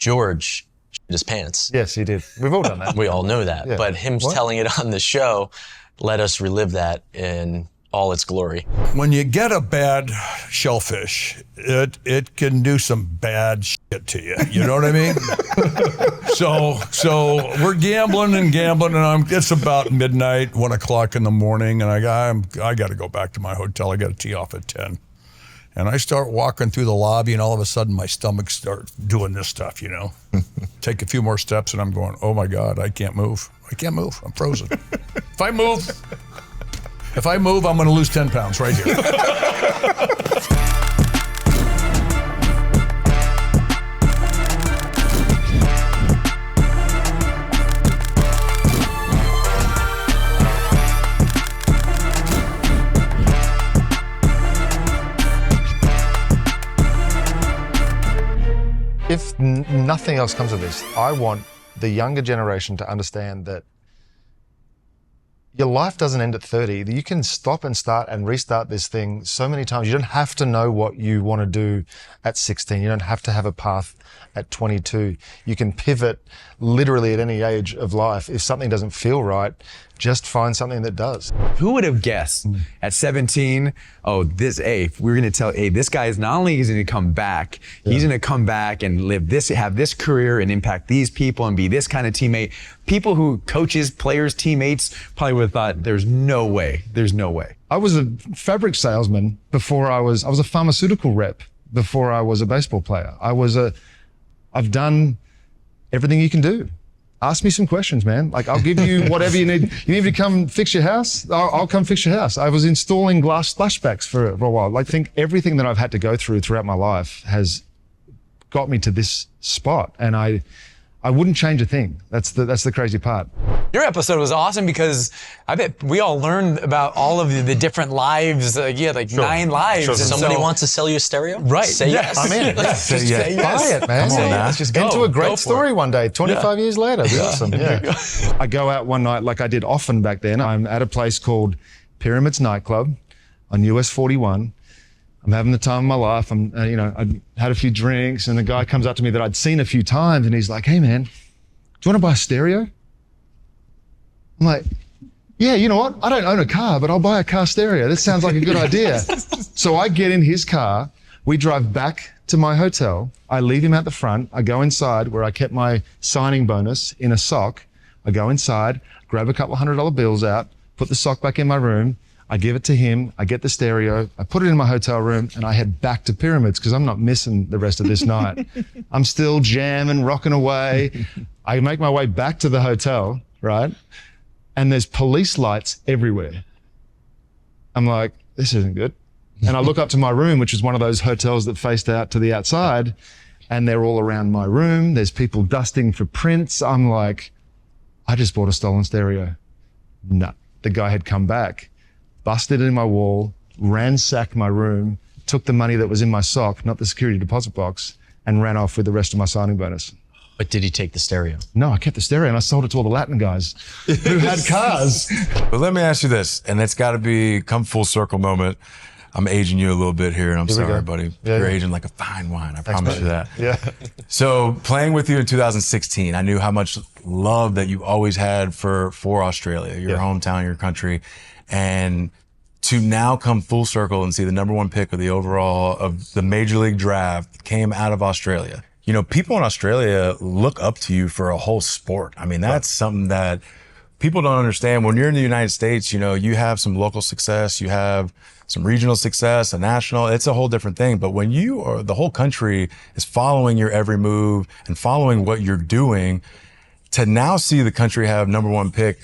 George shit his pants. Yes, he did. We've all done that. We all know that. Yeah. But him telling it on the show let us relive that in all its glory. When you get a bad shellfish, it can do some bad shit to you. You know what I mean? So we're gambling, and it's about midnight, 1 o'clock in the morning, and I got to go back to my hotel. I got to tee off at 10. And I start walking through the lobby, and all of a sudden my stomach starts doing this stuff, you know. Take a few more steps, and I'm going, oh my God, I can't move. I'm frozen. If I move, I'm going to lose 10 pounds right here. If nothing else comes of this, I want the younger generation to understand that your life doesn't end at 30. You can stop and start and restart this thing so many times. You don't have to know what you want to do at 16. You don't have to have a path at 22. You can pivot literally at any age of life. If something doesn't feel right, just find something that does. Who would have guessed at 17, we're going to tell, this guy is not only is going to come back, he's going to come back and have this career and impact these people and be this kind of teammate. People who coaches, players, teammates probably would have thought there's no way. I was a fabric salesman before I was a pharmaceutical rep before I was a baseball player. I've done everything you can do. Ask me some questions, man. Like, I'll give you whatever you need. You need me to come fix your house? I'll come fix your house. I was installing glass splashbacks for a while. I think everything that I've had to go throughout my life has got me to this spot, and I wouldn't change a thing. That's the crazy part. Your episode was awesome because I bet we all learned about all of the different lives. You had 9 lives. Sure. And Somebody wants to sell you a stereo? Right. Say yes. I'm in. Say yes. Buy it, man. Come on, Let's just get into a great story one day, 25 years later. It'd be awesome. Yeah. I go out one night like I did often back then. I'm at a place called Pyramids Nightclub on US 41. I'm having the time of my life. I had a few drinks, and a guy comes up to me that I'd seen a few times, and he's like, hey man, do you want to buy a stereo? I'm like, yeah, you know what? I don't own a car, but I'll buy a car stereo. That sounds like a good idea. So I get in his car. We drive back to my hotel. I leave him at the front. I go inside where I kept my signing bonus in a sock. I go inside, grab a couple $100 bills out, put the sock back in my room. I give it to him. I get the stereo. I put it in my hotel room, and I head back to Pyramids because I'm not missing the rest of this night. I'm still jamming, rocking away. I make my way back to the hotel, right? And there's police lights everywhere. I'm like, this isn't good. And I look up to my room, which is one of those hotels that faced out to the outside, and they're all around my room. There's people dusting for prints. I'm like, I just bought a stolen stereo. No, the guy had come back, busted in my wall, ransacked my room, took the money that was in my sock, not the security deposit box, and ran off with the rest of my signing bonus. But did he take the stereo? No, I kept the stereo and I sold it to all the Latin guys who had cars. But let me ask you this, and it's got to be come full circle moment. I'm aging you a little bit here, and I'm sorry, buddy. You're aging like a fine wine. I promise you that. Yeah. So playing with you in 2016, I knew how much love that you always had for Australia, your hometown, your country. And to now come full circle and see the #1 pick of the Major League draft came out of Australia. You know, people in Australia look up to you for a whole sport. I mean, that's something that people don't understand. When you're in the United States, you know, you have some local success, you have some regional success, a national, it's a whole different thing. But when the whole country is following your every move and following what you're doing, to now see the country have #1 pick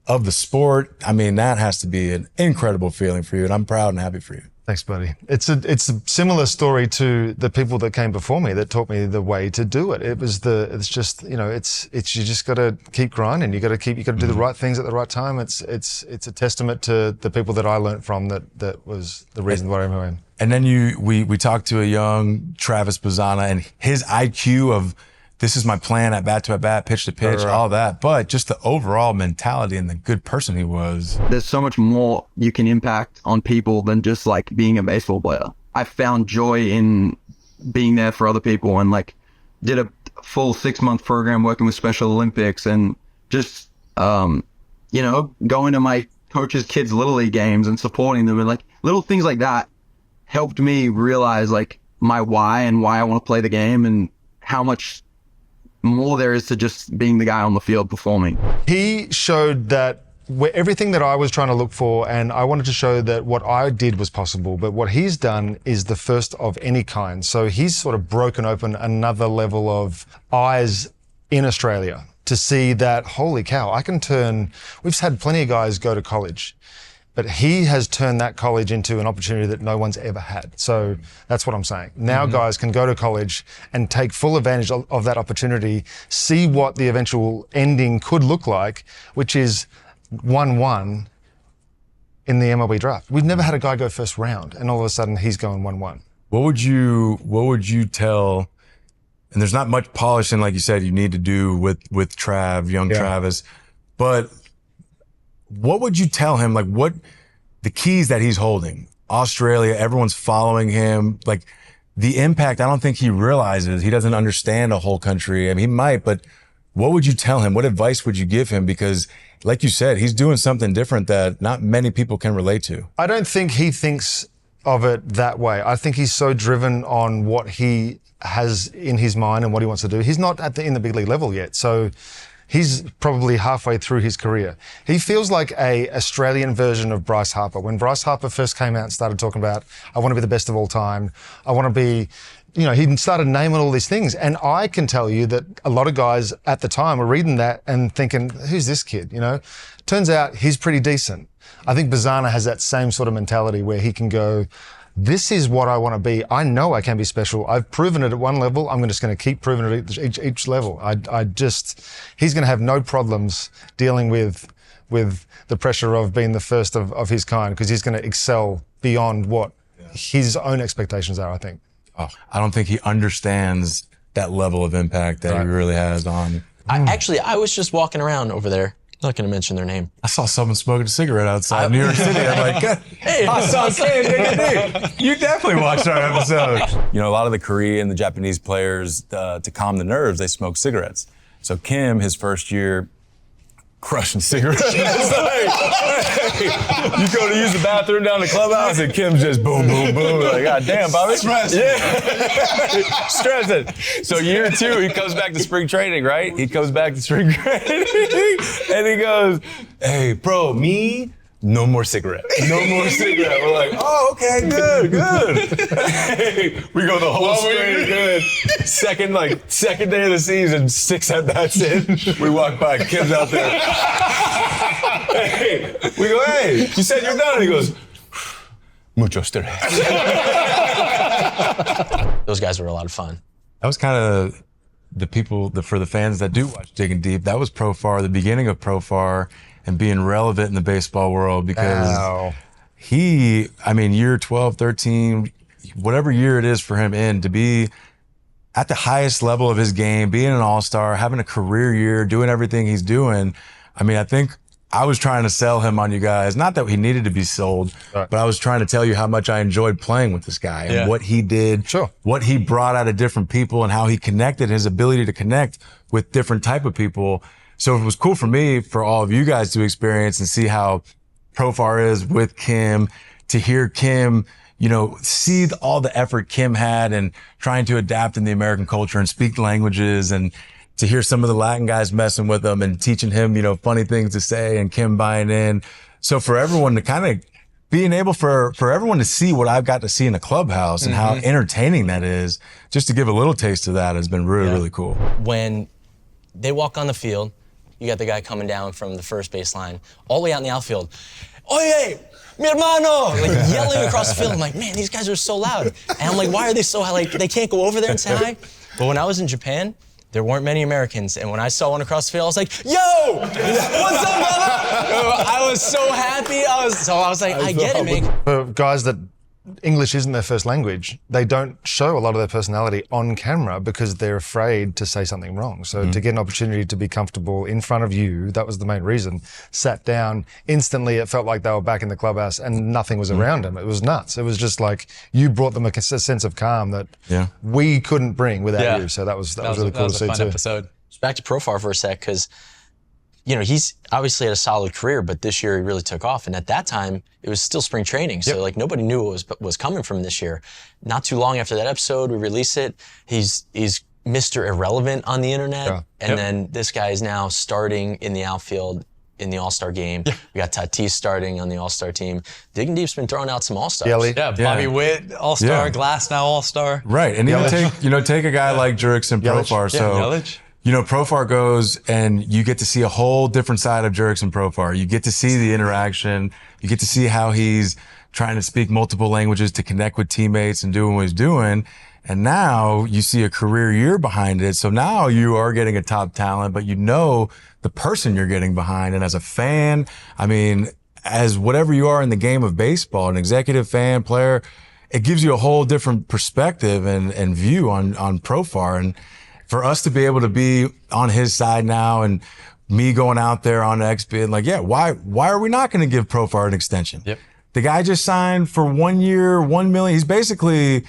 of the sport, I mean, that has to be an incredible feeling for you, and I'm proud and happy for you. Thanks, buddy. It's a similar story to the people that came before me that taught me the way to do it. It's just, you know, you just got to keep grinding. You got to do the right things at the right time. It's a testament to the people that I learned from that was the reason why I'm who I am. And then we talked to a young Travis Bazzana, and his IQ of this is my plan at bat to at bat, pitch to pitch, all that. But just the overall mentality and the good person he was. There's so much more you can impact on people than just like being a baseball player. I found joy in being there for other people, and like did a full 6-month program working with Special Olympics and just, you know, going to my coach's kids' Little League games and supporting them, and like little things like that helped me realize like my why and why I want to play the game and how much more there is to just being the guy on the field performing. He showed that everything that I was trying to look for, and I wanted to show that what I did was possible, but what he's done is the first of any kind. So he's sort of broken open another level of eyes in Australia to see that, holy cow, I can turn, we've had plenty of guys go to college, but he has turned that college into an opportunity that no one's ever had. So that's what I'm saying. Now guys can go to college and take full advantage of that opportunity, see what the eventual ending could look like, which is 1-1 in the MLB draft. We've never had a guy go first round, and all of a sudden he's going 1-1. What would you tell, and there's not much polishing, like you said, you need to do with young Travis, but what would you tell him, like what the keys that he's holding? Australia, everyone's following him, like the impact, I don't think he realizes. He doesn't understand a whole country. I mean, he might, but what would you tell him? What advice would you give him? Because like you said, he's doing something different that not many people can relate to. I don't think he thinks of it that way. I think he's so driven on what he has in his mind and what he wants to do. He's not in the big league level yet. So he's probably halfway through his career. He feels like a Australian version of Bryce Harper. When Bryce Harper first came out and started talking about, I want to be the best of all time. I want to be, you know, he started naming all these things. And I can tell you that a lot of guys at the time were reading that and thinking, who's this kid, you know? Turns out he's pretty decent. I think Bazana has that same sort of mentality where he can go, this is what I want to be. I know I can be special. I've proven it at one level. I'm just going to keep proving it at each level. He's going to have no problems dealing with the pressure of being the first of his kind, because he's going to excel beyond what his own expectations are, I think. Oh, I don't think he understands that level of impact that he really has on. I was just walking around over there. Not going to mention their name. I saw someone smoking a cigarette outside New York City. I'm like, hey, Ha-Seong Kim, you definitely watched our episode. You know, a lot of the Korean, the Japanese players, to calm the nerves, they smoke cigarettes. So Kim, his first year, crushing cigarettes. It's like, hey, you go to use the bathroom down the clubhouse and Kim's just boom, boom, boom. Like, God damn, Bobby. Stress. Yeah. Stressing. So year 2, he comes back to spring training, right? He comes back to spring training and he goes, hey, bro, me, no more cigarette. No more cigarette. We're like, oh, okay, good. Hey, we go the whole spring, good. Second day of the season, 6 at-bats in. We walk by, Kim's out there. Hey, we go, hey, you said you're done. And he goes, mucho stress. Those guys were a lot of fun. That was kind of the people, for the fans that do watch Diggin' Deep, that was Profar, the beginning of Profar, and being relevant in the baseball world, because year 12, 13, whatever year it is for him to be at the highest level of his game, being an all-star, having a career year, doing everything he's doing. I mean, I think I was trying to sell him on you guys. Not that he needed to be sold, but I was trying to tell you how much I enjoyed playing with this guy and what he did, what he brought out of different people, and how he connected, his ability to connect with different type of people. So it was cool for me, for all of you guys to experience and see how Profar is with Kim, to hear Kim, you know, see all the effort Kim had and trying to adapt in the American culture and speak languages, and to hear some of the Latin guys messing with him and teaching him, you know, funny things to say, and Kim buying in. So for everyone to kind of being able for everyone to see what I've got to see in the clubhouse and how entertaining that is, just to give a little taste of that has been really, really cool. When they walk on the field, you got the guy coming down from the first baseline, all the way out in the outfield. Oye, mi hermano! Like yelling across the field. I'm like, man, these guys are so loud. And I'm like, why are they so high? Like, they can't go over there and say hi? But when I was in Japan, there weren't many Americans. And when I saw one across the field, I was like, yo! What's up, brother? I was so happy. I was like, I get it, man. For guys that English isn't their first language, they don't show a lot of their personality on camera because they're afraid to say something wrong. So to get an opportunity to be comfortable in front of you, that was the main reason. Sat down, instantly it felt like they were back in the clubhouse and nothing was around them. It was nuts. It was just like you brought them a sense of calm that we couldn't bring without you. So that was really cool to see fun too. episode. Back to Profar for a sec, because he's obviously had a solid career, but this year he really took off. And at that time, it was still spring training. So like nobody knew what was coming from this year. Not too long after that episode, we release it. He's Mr. Irrelevant on the internet. Yeah. And then this guy is now starting in the outfield in the All-Star game. Yeah. We got Tatis starting on the All-Star team. Diggin Deep's been throwing out some All-Stars. Yeah, Bobby Witt, All-Star, Glass now All-Star. Right, and even take a guy like Jurickson Profar. Profar goes and you get to see a whole different side of Jurickson Profar. You get to see the interaction. You get to see how he's trying to speak multiple languages to connect with teammates and doing what he's doing. And now you see a career year behind it. So now you are getting a top talent, but the person you're getting behind. And as a fan, I mean, as whatever you are in the game of baseball, an executive fan, player, it gives you a whole different perspective and view on Profar. And for us to be able to be on his side now and me going out there on X being like, why are we not going to give Profar an extension? Yep. The guy just signed for 1 year, $1 million. He's basically,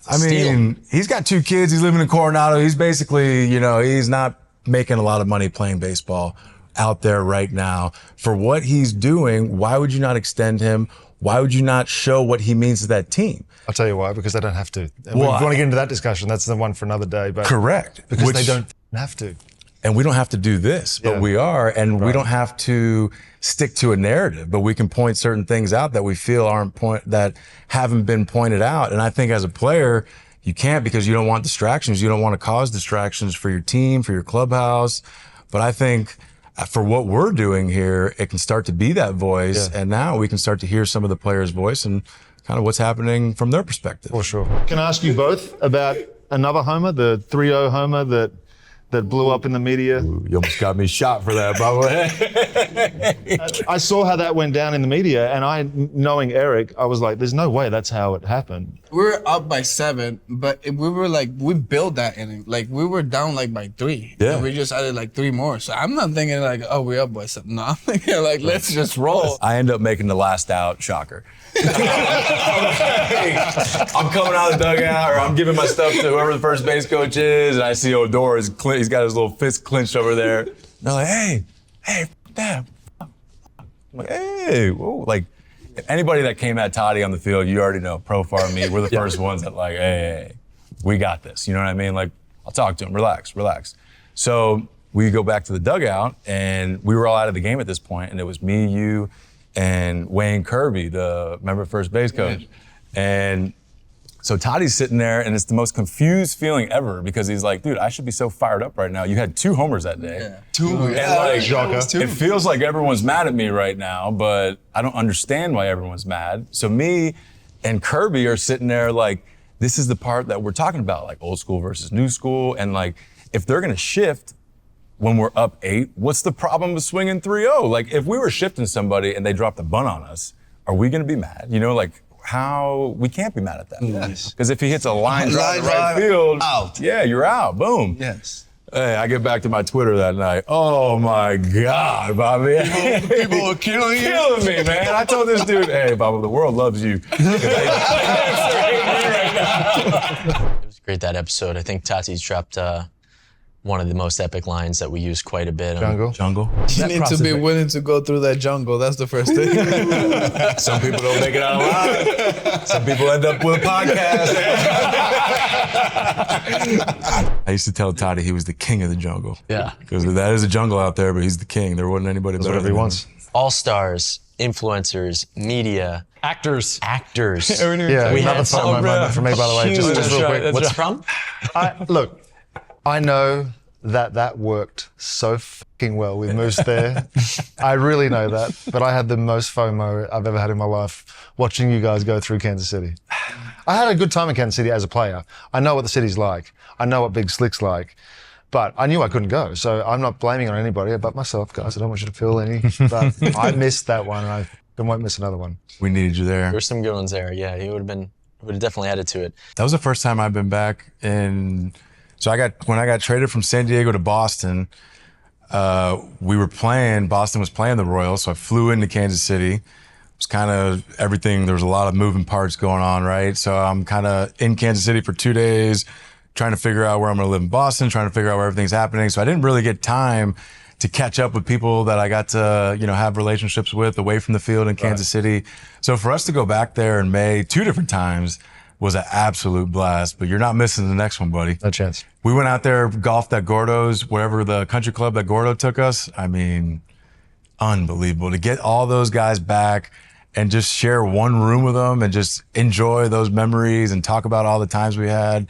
he's got 2 kids. He's living in Coronado. He's basically, he's not making a lot of money playing baseball out there right now. For what he's doing, why would you not extend him? Why would you not show what he means to that team? I'll tell you why, because they don't have to. Well, if you want to get into that discussion, that's the one for another day. But correct. Because they don't have to. And we don't have to do this, but we are, and we don't have to stick to a narrative, but we can point certain things out that we feel that haven't been pointed out. And I think as a player, you can't, because you don't want distractions. You don't want to cause distractions for your team, for your clubhouse. But I think for what we're doing here, it can start to be that voice. And now we can start to hear some of the players' voice and kind of what's happening from their perspective. For sure. Can I ask you both about another homer, the 3-0 homer that blew up in the media? Ooh, you almost got me shot for that, by the way. I saw how that went down in the media, and knowing Eric, I was like, there's no way that's how it happened. We were up by 7, but we were like, we built that inning. Like, we were down like by 3. Yeah. And we just added like 3 more. So I'm not thinking like, oh, we're up by 7. No, I'm thinking like, let's just roll. I end up making the last out, shocker. I'm coming out of the dugout, or I'm giving my stuff to whoever the first base coach is, and I see Odor, he's got his little fist clenched over there. And they're like, hey, Dad. I'm like, hey, whoa. Like, anybody that came at Toddy on the field, you already know, Profar and me, we're the first ones that like, hey, we got this. You know what I mean? Like, I'll talk to him, relax. So we go back to the dugout, and we were all out of the game at this point, and it was me, you, and Wayne Kirby, the first base coach. And so Toddy's sitting there, and it's the most confused feeling ever, because he's like, dude, I should be so fired up right now. You had 2 homers that day. Yeah. 2. And it feels like everyone's mad at me right now, but I don't understand why everyone's mad. So me and Kirby are sitting there like, this is the part that we're talking about, like old school versus new school. And like, if they're gonna shift when we're up 8, what's the problem with swinging 3-0? Like, if we were shifting somebody and they dropped a bunt on us, are we gonna be mad? Like, how, we can't be mad at that. Because if he hits a line drive in the right field, out. Yeah, you're out, boom. Yes. Hey, I get back to my Twitter that night. Oh my God, Bobby. People were killing you. Killing me, man. I told this dude, hey, Bobby, the world loves you. It was great, that episode. I think Tatis dropped one of the most epic lines that we use quite a bit. Jungle. You need to be willing to go through that jungle. That's the first thing. Some people don't make it out alive. Some people end up with a podcast. I used to tell Toddy he was the king of the jungle. Yeah. Because that is a jungle out there, but he's the king. There wasn't anybody better than him. All-stars, influencers, media. Actors. Yeah, We another had fun moment for me, by the way. Just real quick. What's it from? Look, I know that worked so fucking well with Moose there. I really know that. But I had the most FOMO I've ever had in my life watching you guys go through Kansas City. I had a good time in Kansas City as a player. I know what the city's like. I know what Big Slick's like. But I knew I couldn't go. So I'm not blaming on anybody but myself, guys. I don't want you to feel any. But I missed that one. And Then won't miss another one. We needed you there. There were some good ones there. Yeah, he would have definitely added to it. That was the first time I've been back in. So when I got traded from San Diego to Boston, we were playing. Boston was playing the Royals, so I flew into Kansas City. It was kind of everything. There was a lot of moving parts going on, right? So I'm kind of in Kansas City for 2 days, trying to figure out where I'm going to live in Boston, trying to figure out where everything's happening. So I didn't really get time to catch up with people that I got to, have relationships with away from the field in Kansas City. So for us to go back there in May 2 different times was an absolute blast, but you're not missing the next one, buddy. No chance. We went out there, golfed at Gordo's, wherever the country club that Gordo took us. I mean, unbelievable to get all those guys back and just share one room with them and just enjoy those memories and talk about all the times we had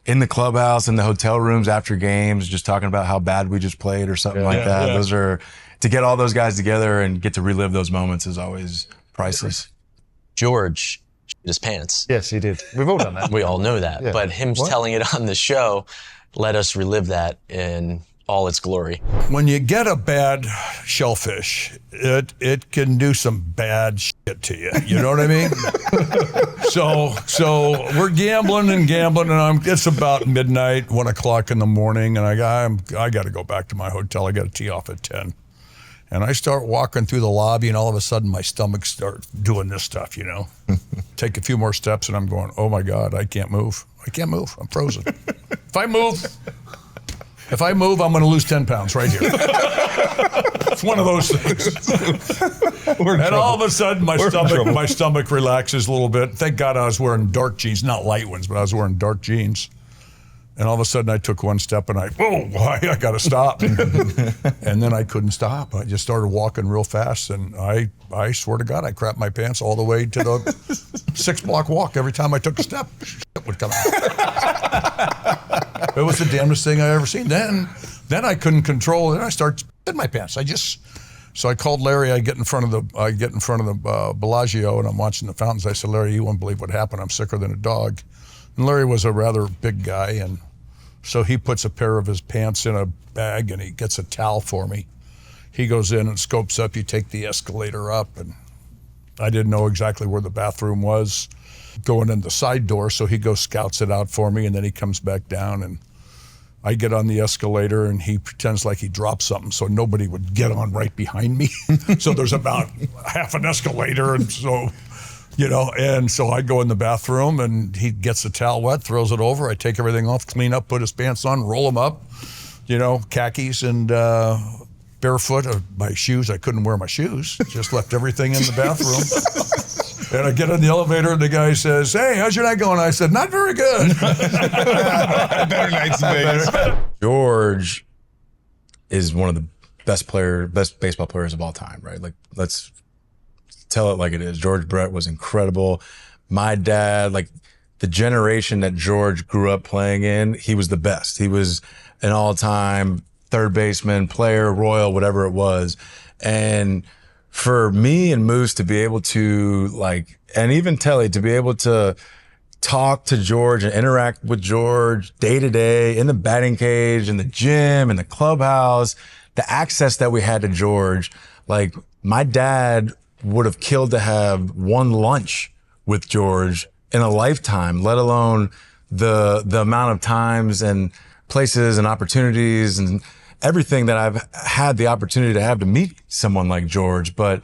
in the clubhouse, in the hotel rooms after games, just talking about how bad we just played or something like that. Yeah. Those are, to get all those guys together and get to relive those moments is always priceless. George shit his pants. Yes, he did. We've all done that. We all know that. Yeah. But him telling it on the show let us relive that in all its glory. When you get a bad shellfish, it can do some bad shit to you. You know what I mean? So we're gambling, and it's about midnight, 1 o'clock in the morning, and I got to go back to my hotel. I got to tee off at 10. And I start walking through the lobby, and all of a sudden my stomach starts doing this stuff, Take a few more steps, and I'm going, oh my God, I can't move. I'm frozen. If I move, I'm going to lose 10 pounds right here. It's one of those things. And all of a sudden, my stomach relaxes a little bit. Thank God I was wearing dark jeans, not light ones, but I was wearing dark jeans. And all of a sudden, I took one step, and I got to stop. And then I couldn't stop. I just started walking real fast, and I swear to God, I crapped my pants all the way to the 6-block walk. Every time I took a step, shit would come out. It was the damnedest thing I ever seen. Then I couldn't control it. I started in my pants. So I called Larry. I get in front of the Bellagio, and I'm watching the fountains. I said, Larry, you won't believe what happened. I'm sicker than a dog. And Larry was a rather big guy, and so he puts a pair of his pants in a bag, and he gets a towel for me. He goes in and scopes up. You take the escalator up, and I didn't know exactly where the bathroom was going in the side door, so he goes scouts it out for me, and then he comes back down, and I get on the escalator, and he pretends like he dropped something so nobody would get on right behind me. So there's about half an escalator, and so, and so I go in the bathroom, and he gets the towel wet, throws it over. I take everything off, clean up, put his pants on, roll them up, khakis, and barefoot. My shoes, I couldn't wear my shoes, just left everything in the bathroom. And I get in the elevator, and the guy says, hey, how's your night going? I said, not very good. Better nights in Vegas. George is one of the best baseball players of all time, right? Like, let's tell it like it is. George Brett was incredible. My dad, like the generation that George grew up playing in, he was the best. He was an all-time third baseman, player, Royal, whatever it was. And for me and Moose to be able to and even Telly to be able to talk to George and interact with George day to day in the batting cage, in the gym, in the clubhouse, the access that we had to George, like my dad would have killed to have one lunch with George in a lifetime, let alone the amount of times and places and opportunities and everything that I've had the opportunity to have to meet someone like George. But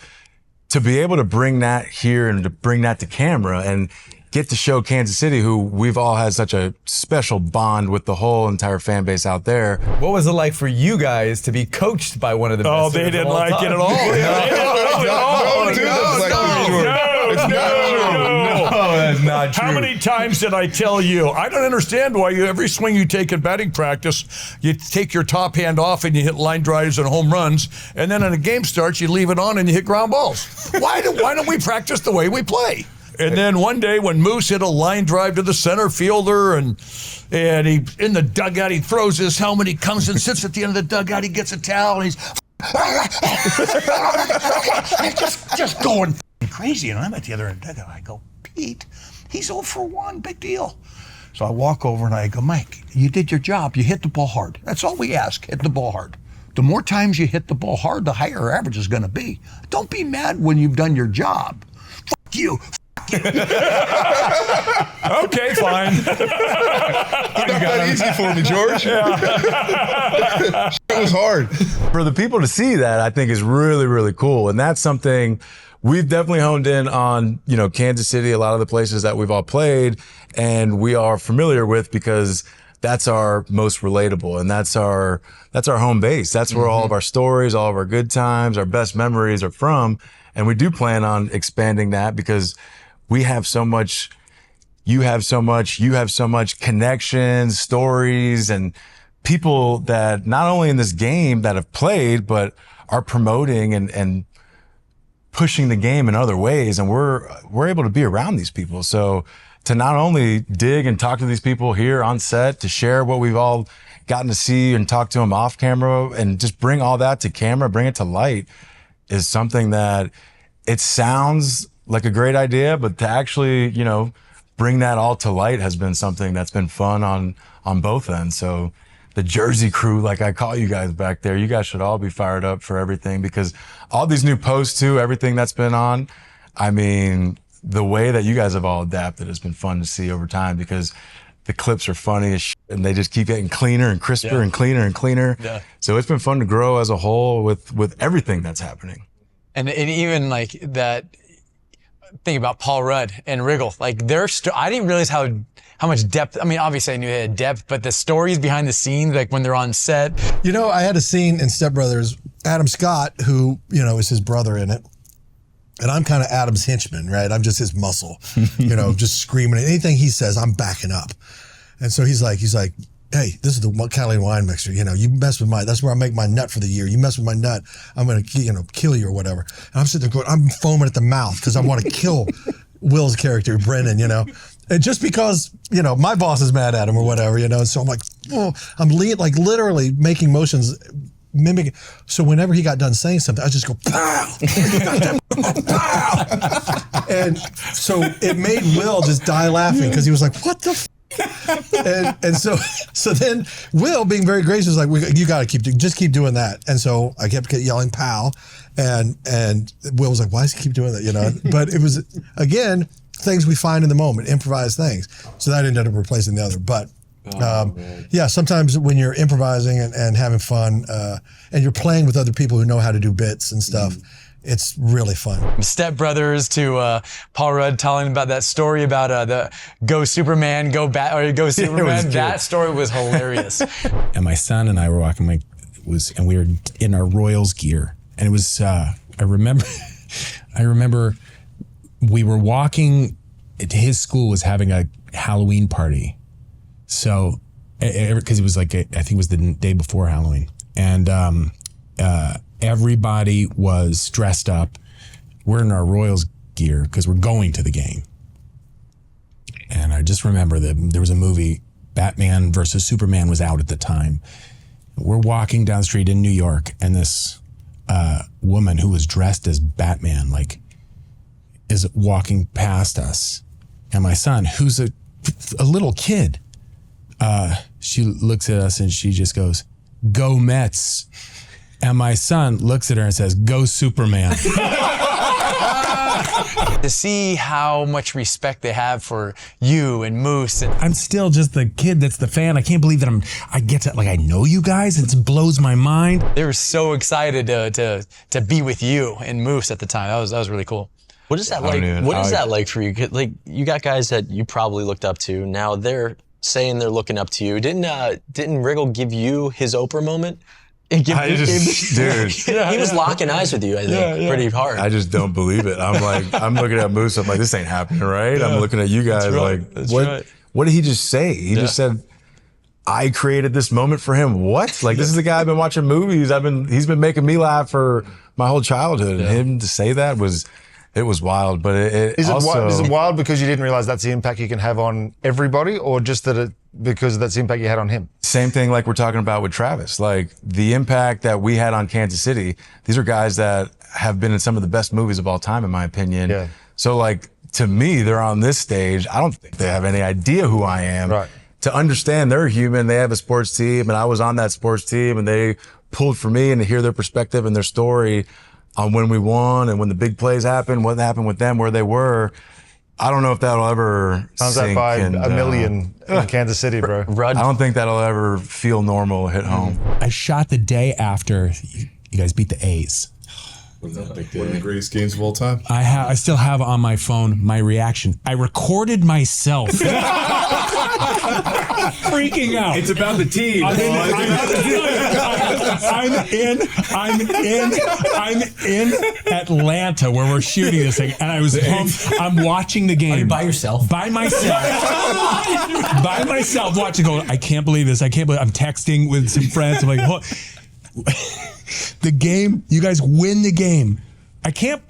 to be able to bring that here and to bring that to camera and get to show Kansas City, who we've all had such a special bond with the whole entire fan base out there. What was it like for you guys to be coached by one of the best? Oh, they didn't like it at all. No, that's not true. How many times did I tell you? I don't understand why every swing you take in batting practice, you take your top hand off and you hit line drives and home runs, and then when the game starts, you leave it on and you hit ground balls. Why don't we practice the way we play? And then one day when Moose hit a line drive to the center fielder and he in the dugout, he throws his helmet, he comes and sits at the end of the dugout, he gets a towel, and he's just going crazy. And I'm at the other end of the dugout. I go, Pete, he's 0 for 1, big deal. So I walk over and I go, Mike, you did your job. You hit the ball hard. That's all we ask, hit the ball hard. the more times you hit the ball hard, the higher your average is going to be. Don't be mad when you've done your job. Fuck you. Okay, fine. Not that easy for me, George. It was hard. For the people to see that, I think is really, really cool. And that's something we've definitely honed in on, you know, Kansas City, a lot of the places that we've all played and we are familiar with because that's our most relatable and that's our home base. That's where all of our stories, all of our good times, our best memories are from. And we do plan on expanding that because we have so much, you have so much connections, stories, and people that not only in this game that have played, but are promoting and pushing the game in other ways. And we're able to be around these people. So to not only dig and talk to these people here on set, to share what we've all gotten to see and talk to them off camera and just bring all that to camera, bring it to light is something that it sounds like a great idea, but to actually, you know, bring that all to light has been something that's been fun on both ends. So the Jersey crew, like I call you guys back there, you guys should all be fired up for everything because all these new posts too, everything that's been on, I mean, the way that you guys have all adapted has been fun to see over time because the clips are funny as shit and they just keep getting cleaner and crisper and cleaner and cleaner. Yeah. So it's been fun to grow as a whole with everything that's happening. And even like that thing about Paul Rudd and Riggle, like I didn't realize how much depth. I mean, obviously I knew they had depth, but the stories behind the scenes, like when they're on set. You know, I had a scene in Step Brothers, Adam Scott, who, you know, is his brother in it. And I'm kind of Adam's henchman, right? I'm just his muscle, you know, just screaming. Anything he says, I'm backing up. And so he's like, hey, this is the Cali wine mixer. You know, you mess with that's where I make my nut for the year. You mess with my nut, I'm going to, you know, kill you or whatever. And I'm sitting there going, I'm foaming at the mouth because I want to kill Will's character, Brendan, you know. And just because, you know, my boss is mad at him or whatever, you know. And so I'm like, oh, I'm literally making motions, mimicking. So whenever he got done saying something, I just go, pow! Pow! And so it made Will just die laughing because he was like, what the and so then Will, being very gracious, like, you got to just keep doing that. And so I kept yelling "pow," and Will was like, why does he keep doing that? You know. But it was again things we find in the moment, improvised things. So that ended up replacing the other. But yeah, sometimes when you're improvising and having fun, and you're playing with other people who know how to do bits and stuff. It's really fun. Step Brothers to Paul Rudd telling about that story about the go Superman, go Superman. That story was hilarious. And my son and I were walking, and we were in our Royals gear, and it was. I remember we were walking. His school was having a Halloween party, so because it was like I think it was the day before Halloween, and everybody was dressed up. We're in our Royals gear because we're going to the game. And I just remember that there was a movie, Batman versus Superman was out at the time. We're walking down the street in New York, and this woman who was dressed as Batman, like, is walking past us. And my son, who's a little kid, she looks at us and she just goes, "Go Mets." And my son looks at her and says, "Go Superman." To see how much respect they have for you and Moose. And I'm still just the kid that's the fan. I can't believe that I get to, like, I know you guys. It blows my mind. They were so excited to be with you and Moose at the time. That was really cool. What is that like? What is that like for you? Like, you got guys that you probably looked up to. Now they're saying they're looking up to you. Didn't Riggle give you his Oprah moment? Dude, he was locking eyes with you, I think, pretty hard. I just don't believe it. I'm like, I'm looking at Moose. I'm like, this ain't happening, right? I'm looking at you guys like, what did he just say? He just said, I created this moment for him. What? Like, this is the guy I've been watching movies. He's been making me laugh for my whole childhood. And him to say that was wild. But is it wild because you didn't realize that's the impact you can have on everybody, or just that because that's the impact you had on him? Same thing like we're talking about with Travis. Like, the impact that we had on Kansas City, these are guys that have been in some of the best movies of all time, in my opinion. Yeah. So, like, to me, they're on this stage. I don't think they have any idea who I am. Right. To understand they're human, they have a sports team, and I was on that sports team, and they pulled for me, and to hear their perspective and their story on when we won and when the big plays happened, what happened with them, where they were. I don't know if that'll ever Sounds like sink by and, a million in Kansas City, bro. I don't think that'll ever feel normal, hit home. I shot the day after you guys beat the A's. One of the greatest games of all time. I still have on my phone my reaction. I recorded myself freaking out. It's about the team. I'm in Atlanta where we're shooting this thing, and I was home. I'm watching the game. Are you by yourself? By myself. By myself watching. Going, I can't believe this. I can't believe. I'm texting with some friends. I'm like, what? The game, you guys win the game. I can't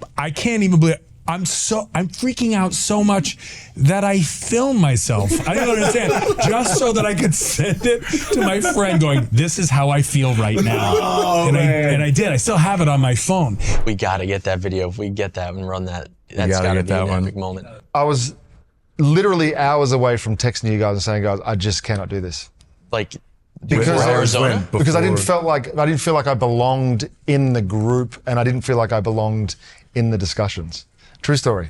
even believe it. I'm freaking out so much that I filmed myself. I don't understand. Just so that I could send it to my friend going, this is how I feel right now. Oh, and I did. I still have it on my phone. We got to get that video. If we get that and run that, that's got to be an epic moment. I was literally hours away from texting you guys and saying, guys, I just cannot do this. Like, Because Arizona? Because I didn't feel like I belonged in the group, and I didn't feel like I belonged in the discussions. True story.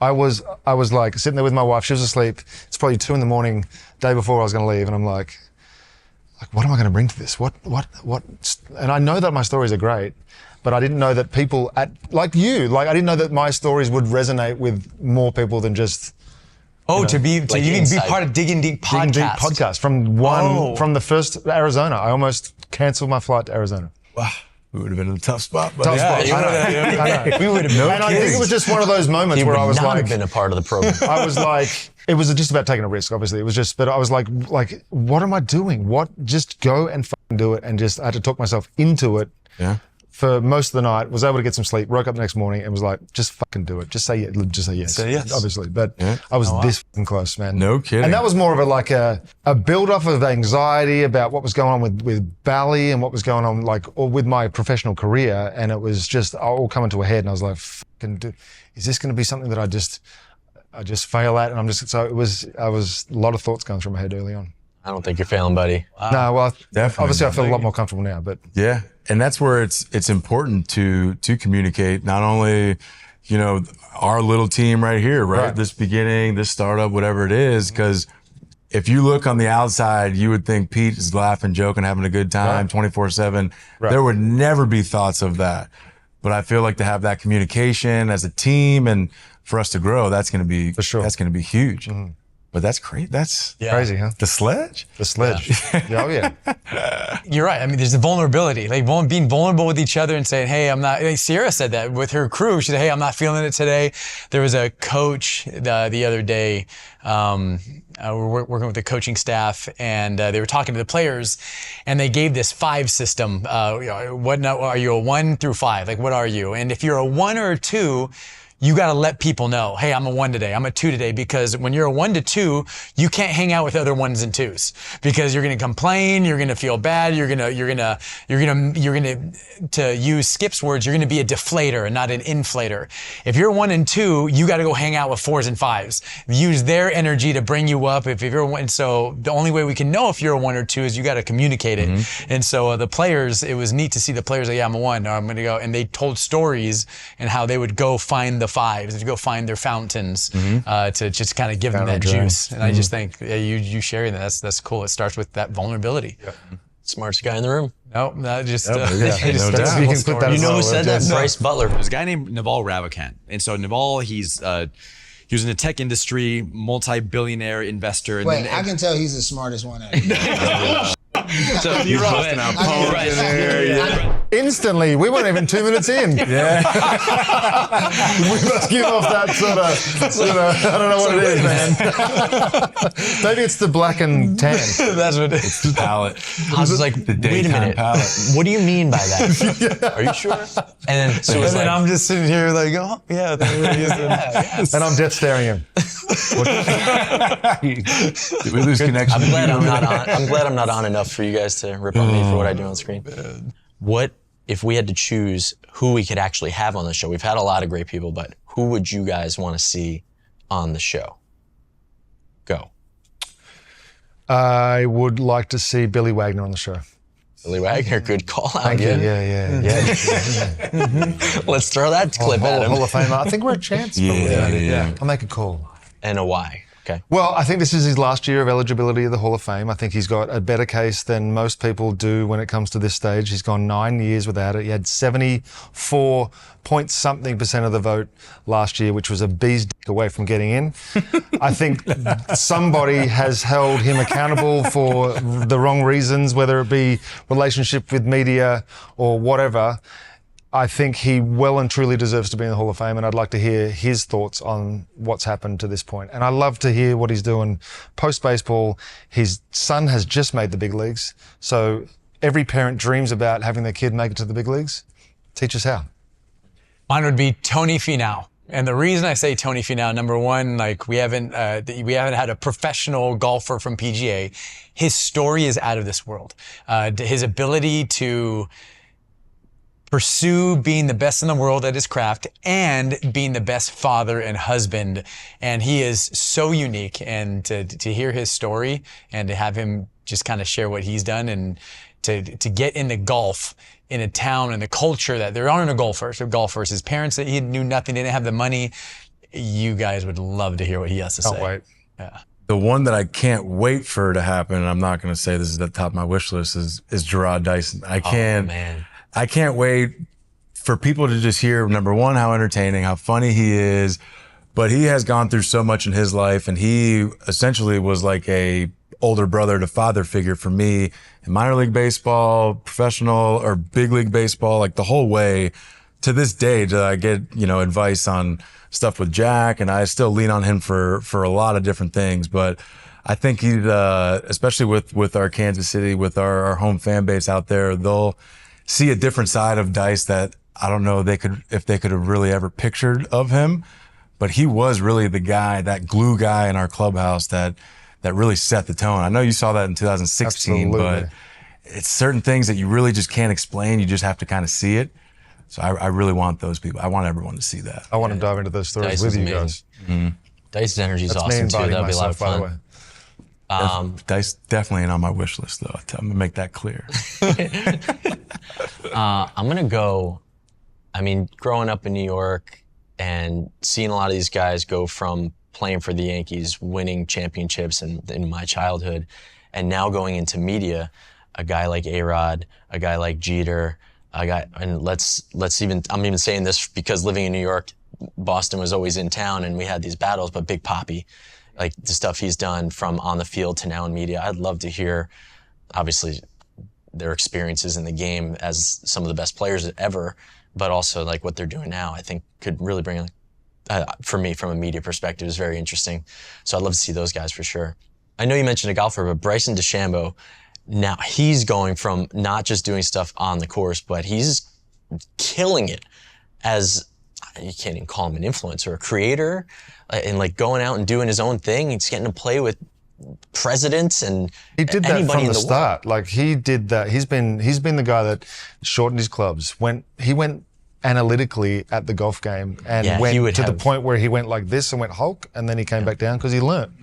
I was like sitting there with my wife. She was asleep. It's probably 2 a.m, day before I was going to leave, and I'm like, what am I going to bring to this? What? And I know that my stories are great, but I didn't know that people like you, I didn't know that my stories would resonate with more people than just. Oh, to you can be part of Diggin Deep podcast. Diggin Deep podcast from the first Arizona. I almost canceled my flight to Arizona. Wow. We would have been in a tough spot. But Tough spot. I know. We would have. And I think it was just one of those moments where I was like, have been a part of the program. I was like, it was just about taking a risk. Obviously, it was just. But I was like, what am I doing? Just go and fucking do it. And just I had to talk myself into it. Yeah. For most of the night, was able to get some sleep, woke up the next morning and was like, just fucking do it. Just say yes. Say yes. Obviously. But I was this fucking close, man. No kidding. And that was more of a build-up of anxiety about what was going on with Bally and what was going on or with my professional career. And it was just all coming to a head. And I was like, is this going to be something that I just fail at? And so it was a lot of thoughts going through my head early on. I don't think you're failing, buddy. Wow. No, well, definitely. Obviously I feel a lot more comfortable now, but. Yeah. And that's where it's important to communicate, not only, our little team right here, right? This beginning, this startup, whatever it is, because if you look on the outside, you would think Pete is laughing, joking, having a good time 24/7. There would never be thoughts of that. But I feel like to have that communication as a team and for us to grow, that's going to be, that's going to be huge. Mm-hmm. But that's crazy. That's crazy, huh? The sledge? The sledge. Yeah. Oh, yeah. You're right. I mean, there's the vulnerability, being vulnerable with each other and saying, hey, I'm not, Sierra said that with her crew. She said, hey, I'm not feeling it today. There was a coach the other day, we're working with the coaching staff, and they were talking to the players, and they gave this 5 system. What are you, a 1 through 5? What are you? And if you're a 1 or a 2, you got to let people know, hey, I'm a 1 today, I'm a 2 today, because when you're a 1 to 2, you can't hang out with other 1s and 2s because you're going to complain, you're going to feel bad, you're going to use Skip's words, you're going to be a deflator and not an inflator. If you're 1 and 2, you got to go hang out with 4s and 5s. Use their energy to bring you up. If you're 1, so the only way we can know if you're a 1 or 2 is you got to communicate it. Mm-hmm. And so the players, it was neat to see the players like, yeah, I'm a 1, or I'm going to go, and they told stories and how they would go find the 5s, to go find their fountains, to just kind of give them that juice. And I just think you sharing that's cool. It starts with that vulnerability. Yeah. Smartest guy in the room. Nope, not just. You know who said that? Bryce Butler. There's a guy named Naval Ravikant, and so Naval, he was in the tech industry, multi-billionaire investor. Wait, I can tell he's the smartest one out of So you're Instantly, we weren't even 2 minutes in. Yeah. We must give off that sort of, I don't know what it is, man. Maybe it's the black and tan. That's what it is. It's the palette. I was like, wait a minute. What do you mean by that? Are you sure? And then, I'm just sitting here like, oh, yeah. And I'm dead staring him. Did we lose connection? I'm glad I'm not on enough for you guys to rip on me for what I do on screen. What if we had to choose who we could actually have on the show? We've had a lot of great people, but who would you guys want to see on the show? Go. I would like to see Billy Wagner on the show. Billy Wagner, good call out. Thank you. Yeah. Yeah. Let's throw that clip at him. Hall of Fame. I think we're a chance. Yeah. I'll make a call. And a why. Okay. Well, I think this is his last year of eligibility of the Hall of Fame. I think he's got a better case than most people do when it comes to this stage. He's gone 9 years without it. He had 74.something% of the vote last year, which was a bee's dick away from getting in. I think somebody has held him accountable for the wrong reasons, whether it be relationship with media or whatever. I think he well and truly deserves to be in the Hall of Fame, and I'd like to hear his thoughts on what's happened to this point. And I love to hear what he's doing post-baseball. His son has just made the big leagues, so every parent dreams about having their kid make it to the big leagues. Teach us how. Mine would be Tony Finau. And the reason I say Tony Finau, number one, like we haven't had a professional golfer from PGA. His story is out of this world. His ability to pursue being the best in the world at his craft and being the best father and husband. And he is so unique. And to hear his story and to have him just kind of share what he's done and to get into golf in a town and the culture that there aren't golfers. His parents, he knew nothing, didn't have the money. You guys would love to hear what he has to say. Can't wait. Yeah. The one that I can't wait for to happen, and I'm not going to say this is at the top of my wish list, is Gerard Dyson. I can't wait for people to just hear, number one, how entertaining, how funny he is, but he has gone through so much in his life, and he essentially was like a older brother to father figure for me in minor league baseball, professional or big league baseball, like the whole way. To this day, do I get, advice on stuff with Jack, and I still lean on him for a lot of different things, but I think he's, especially with our Kansas City, with our home fan base out there, they'll see a different side of Dice that I don't know if they could have really ever pictured of him. But he was really the guy, that glue guy in our clubhouse that really set the tone. I know you saw that in 2016, Absolutely. but it's certain things that you really just can't explain. You just have to kind of see it. So I really want those people. I want everyone to see that. I want to dive into those stories Dice with is you amazing. guys. Mm-hmm. Dice's energy is That's me awesome too. embodying That'll be a lot of myself, by the fun. way. Dice definitely ain't on my wish list, though. I'm going to make that clear. I'm going to go, growing up in New York and seeing a lot of these guys go from playing for the Yankees, winning championships in my childhood, and now going into media, a guy like A-Rod, a guy like Jeter, and I'm even saying this because living in New York, Boston was always in town and we had these battles, but Big Papi, like the stuff he's done from on the field to now in media, I'd love to hear, obviously, their experiences in the game as some of the best players ever, but also like what they're doing now, I think could really bring, for me, from a media perspective, is very interesting. So I'd love to see those guys for sure. I know you mentioned a golfer, but Bryson DeChambeau, now he's going from not just doing stuff on the course, but he's killing it as, you can't even call him an influencer, a creator, and like going out and doing his own thing. He's getting to play with presidents and he did that anybody from in the the start. Like he did that. He's been the guy that shortened his clubs. He went analytically at the golf game and went to the point where he went like this and went Hulk, and then he came back down because he learned.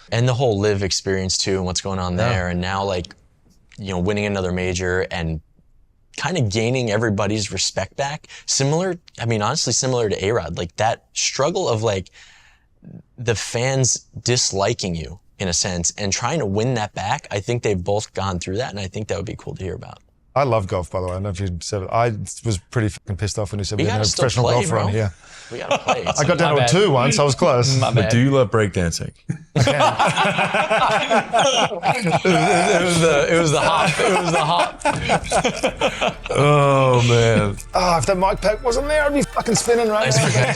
And the whole live experience too, and what's going on there, and now like, winning another major and kind of gaining everybody's respect back. Honestly similar to A-Rod, like that struggle of like the fans disliking you in a sense and trying to win that back. I think they've both gone through that, and I think that would be cool to hear about. I love golf, by the way. I don't know if you said it. I was pretty fucking pissed off when you said we had a still professional play, golfer bro. on here. We gotta play. I got down to a 2 once. I was close. But do you love breakdancing? It was the hop. Oh, man. Oh, if that mic pack wasn't there, I'd be fucking spinning right now.